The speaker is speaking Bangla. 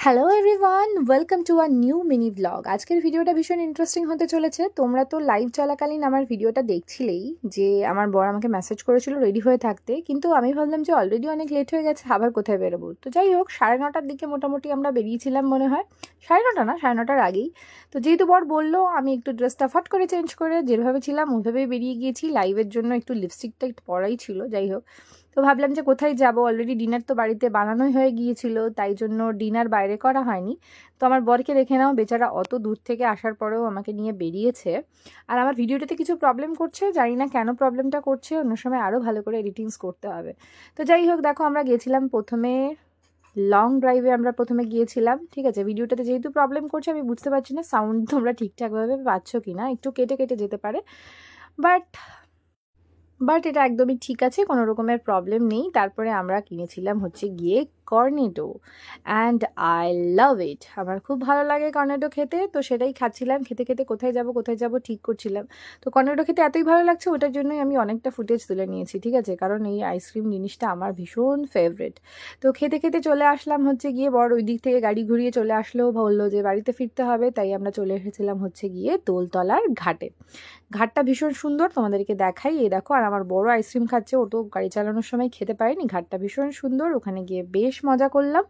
Hello everyone, welcome to a new mini blog. আজকের ভিডিওটা ভীষণ ইন্টারেস্টিং হতে চলেছে। তোমরা তো লাইভ চলাকালীন আমার ভিডিওটা দেখছিলেই যে আমার বর আমাকে মেসেজ করেছিল রেডি হয়ে থাকতে, কিন্তু আমি ভাবলাম যে অলরেডি অনেক লেট হয়ে গেছে, আবার কোথায় বেরোবো। তো যাই হোক, 9:30টার দিকে মোটামুটি আমরা বেরিয়েছিলাম মনে হয়, 9:30 না, 9:30টার আগেই। তো যেহেতু বর বললো, আমি একটু ড্রেসটা ফট করে চেঞ্জ করে যেভাবে ছিলাম ওইভাবেই বেরিয়ে গিয়েছি। লাইভের জন্য একটু লিপস্টিকটা একটু পরাই ছিল, যাই হোক। তো ভাবলাম যে কোথায় যাব, অলরেডি ডিনার তো বাড়িতে বানানোই হয়ে গিয়েছিল, তাই জন্য ডিনার বাইরে করা হয়নি। তো আমার বরকে দেখে নাও, বেচারা অত দূর থেকে আসার পরেও আমাকে নিয়ে বেরিয়েছে। আর আমার ভিডিওটাতে কিছু প্রবলেম করছে, জানি না কেন প্রবলেমটা করছে, অন্য সময় আরও ভালো করে এডিটিংস করতে হবে। তো যাই হোক, দেখো আমরা গিয়েছিলাম প্রথমে লং ড্রাইভে, আমরা প্রথমে গিয়েছিলাম, ঠিক আছে। ভিডিওটাতে যেহেতু প্রবলেম করছে আমি বুঝতে পারছি না সাউন্ড তোমরা ঠিকঠাকভাবে পাচ্ছ কি না, একটু কেটে কেটে যেতে পারে, বাট এটা একদমই ঠিক আছে, কোনো রকমের প্রবলেম নেই। তারপরে আমরা কিনেছিলাম হচ্ছে গিয়ে কর্নেটো, অ্যান্ড আই লাভ ইট। আমার খুব ভালো লাগে কর্নেটো খেতে, তো সেটাই খাচ্ছিলাম। খেতে খেতে কোথায় যাব ঠিক করছিলাম। তো কর্নেটো খেতে এতই ভালো লাগছে, ওটার জন্যই আমি অনেকটা ফুটেজ তুলে নিয়েছি, ঠিক আছে, কারণ এই আইসক্রিম জিনিসটা আমার ভীষণ ফেভারিট। তো খেতে খেতে চলে আসলাম হচ্ছে গিয়ে, বড় ওই দিক থেকে গাড়ি ঘুরিয়ে চলে আসলো, বললো যে বাড়িতে ফিরতে হবে, তাই আমরা চলে এসেছিলাম হচ্ছে গিয়ে দোলতলার ঘাটে। ঘাটটা ভীষণ সুন্দর, তোমাদেরকে দেখাই। এই দেখো, আর আমার বড় আইসক্রিম খাচ্ছে, ও তো গাড়ি চালানোর সময় খেতে পারেনি। ঘাটটা ভীষণ সুন্দর, ওখানে গিয়ে বেশ মজা করলাম।